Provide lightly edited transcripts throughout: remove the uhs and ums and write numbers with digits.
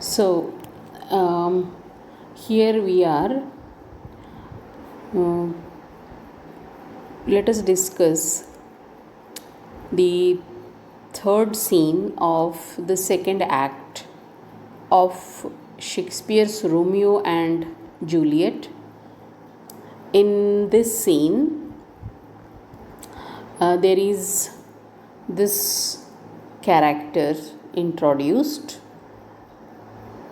So, um, here we are. Uh, Let us discuss the third scene of the second act of Shakespeare's Romeo and Juliet. In this scene, there is this character introduced,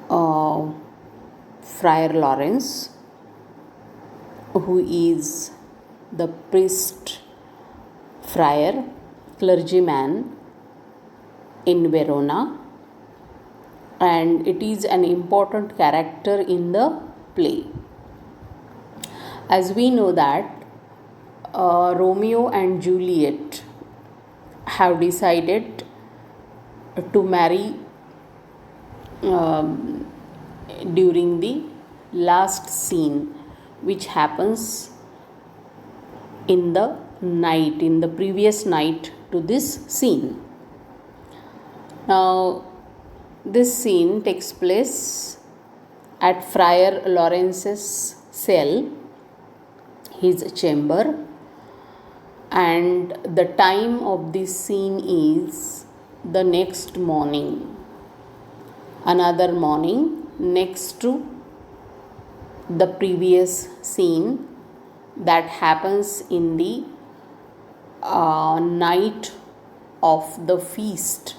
uh, Friar Lawrence, who is the priest, friar, clergyman in Verona, and it is an important character in the play. As we know that Romeo and Juliet have decided to marry during the last scene, which happens in the night, in the previous night to this scene. Now, this scene takes place at Friar Lawrence's cell, his chamber, and the time of this scene is the next morning. Another morning next to the previous scene that happens in the night of the feast,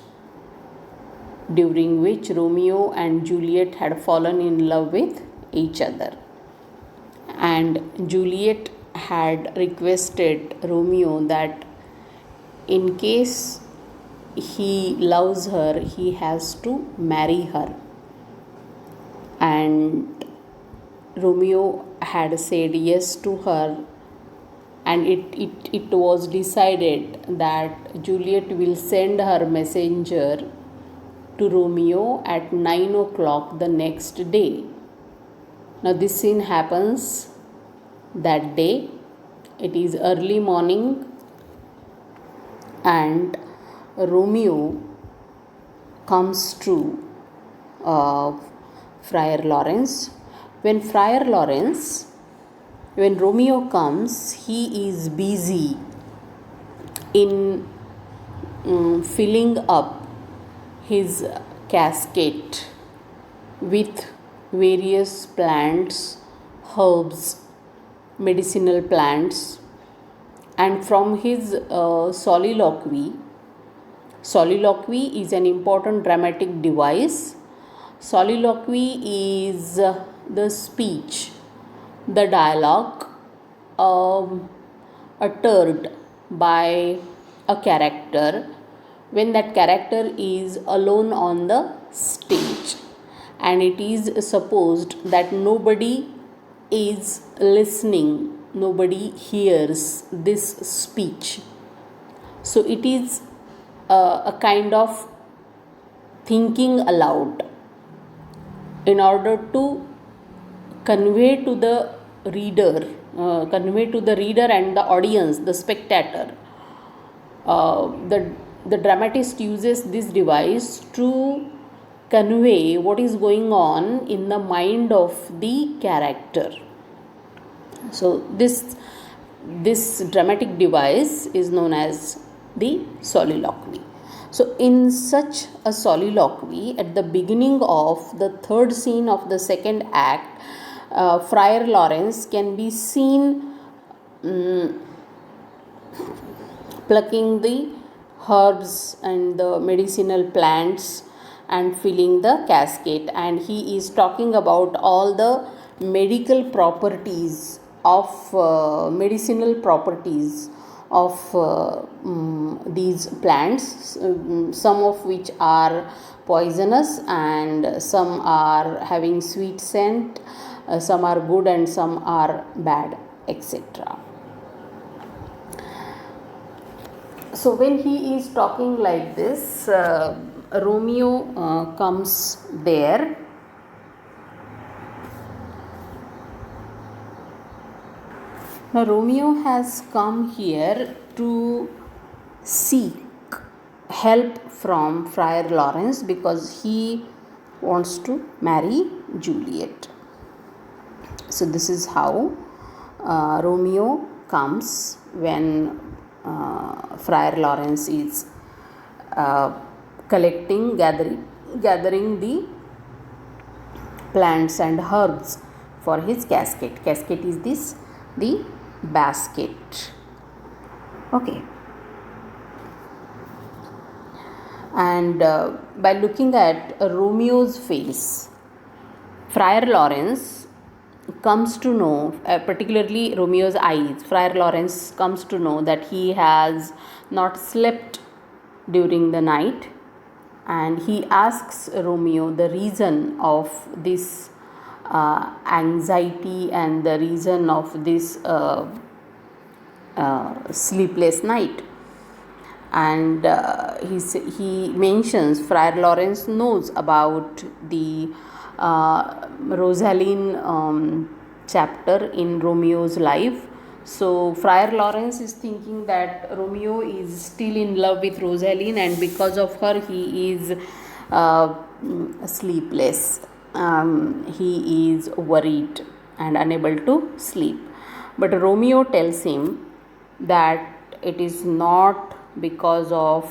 during which Romeo and Juliet had fallen in love with each other. And Juliet had requested Romeo that in case he loves her, he has to marry her. And Romeo had said yes to her, and it was decided that Juliet will send her messenger to Romeo at 9 o'clock the next day. Now, this scene happens that day. It is early morning, and Romeo comes to Friar Lawrence. When Romeo comes, he is busy in filling up his casket with various plants, herbs, medicinal plants, and from his soliloquy is an important dramatic device. Soliloquy is the speech, the dialogue uttered by a character when that character is alone on the stage, and it is supposed that nobody is listening, nobody hears this speech. So it is a kind of thinking aloud in order to convey to the reader and the audience, the spectator. The dramatist uses this device to convey what is going on in the mind of the character. So this dramatic device is known as the soliloquy. So in such a soliloquy, at the beginning of the third scene of the second act, Friar Lawrence can be seen plucking the herbs and the medicinal plants and filling the casket, and he is talking about all the medicinal properties of these plants, some of which are poisonous and some are having sweet scent, some are good and some are bad, etc. So when he is talking like this, Romeo comes there. Now, Romeo has come here to seek help from Friar Lawrence because he wants to marry Juliet. So this is how Romeo comes when Friar Lawrence is gathering the plants and herbs for his casket. Casket is the basket. Okay. And by looking at Romeo's face, Friar Lawrence comes to know, particularly Romeo's eyes, Friar Lawrence comes to know that he has not slept during the night, and he asks Romeo the reason of this anxiety and the reason of this sleepless night. And he mentions Friar Lawrence knows about the Rosaline chapter in Romeo's life. So Friar Lawrence is thinking that Romeo is still in love with Rosaline, and because of her he is sleepless. He is worried and unable to sleep. But Romeo tells him that it is not because of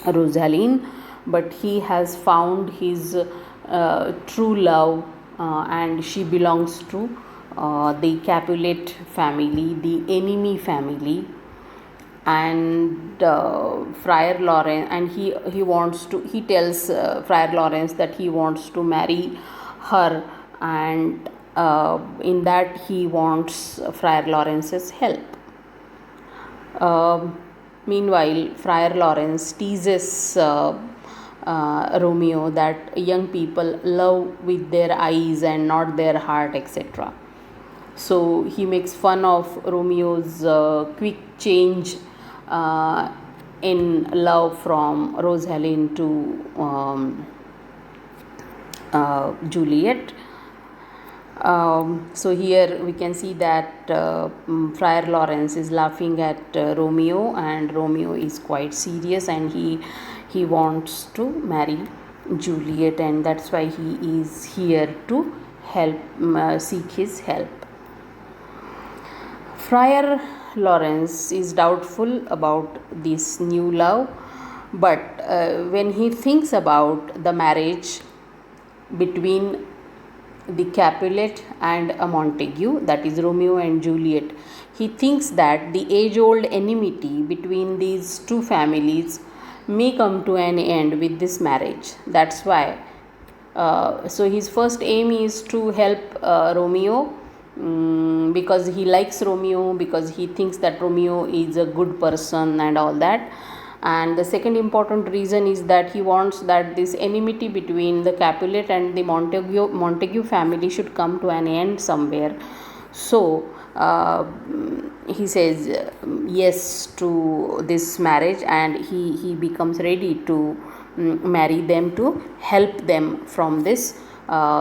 Rosaline, but he has found his true love, and she belongs to the Capulet family, the enemy family. And Friar Lawrence, and he tells Friar Lawrence that he wants to marry her, and in that he wants Friar Lawrence's help. Meanwhile, Friar Lawrence teases Romeo that young people love with their eyes and not their heart, etc. So he makes fun of Romeo's quick change in love from Rosaline to Juliet. So here we can see that Friar Lawrence is laughing at Romeo, and Romeo is quite serious, and he wants to marry Juliet, and that's why he is here to help, seek his help. Friar Lawrence is doubtful about this new love, but when he thinks about the marriage between the Capulet and a Montague, that is Romeo and Juliet, he thinks that the age-old enmity between these two families may come to an end with this marriage. That's why. So his first aim is to help Romeo, because he likes Romeo, because he thinks that Romeo is a good person and all that. And the second important reason is that he wants that this enmity between the Capulet and the Montague family should come to an end somewhere. So he says yes to this marriage, and he becomes ready to marry them to help them from this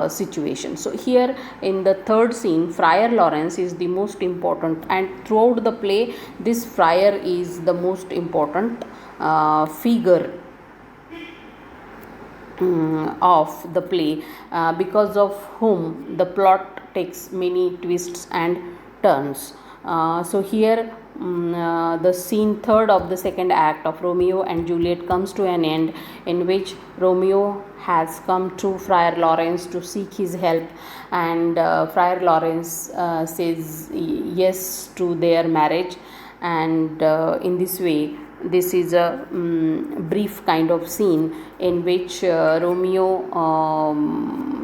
situation. So here in the third scene, Friar Lawrence is the most important, and throughout the play this friar is the most important figure of the play, because of whom the plot takes many twists and turns. So here the scene third of the second act of Romeo and Juliet comes to an end, in which Romeo has come to Friar Lawrence to seek his help, and Friar Lawrence says yes to their marriage. And in this way, this is a brief kind of scene in which Romeo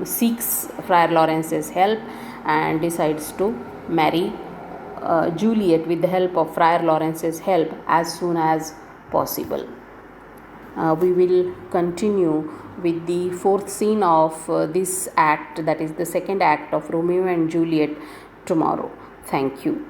seeks Friar Lawrence's help and decides to marry Juliet with the help of Friar Lawrence's help as soon as possible. We will continue with the fourth scene of this act, that is the second act of Romeo and Juliet, tomorrow. Thank you.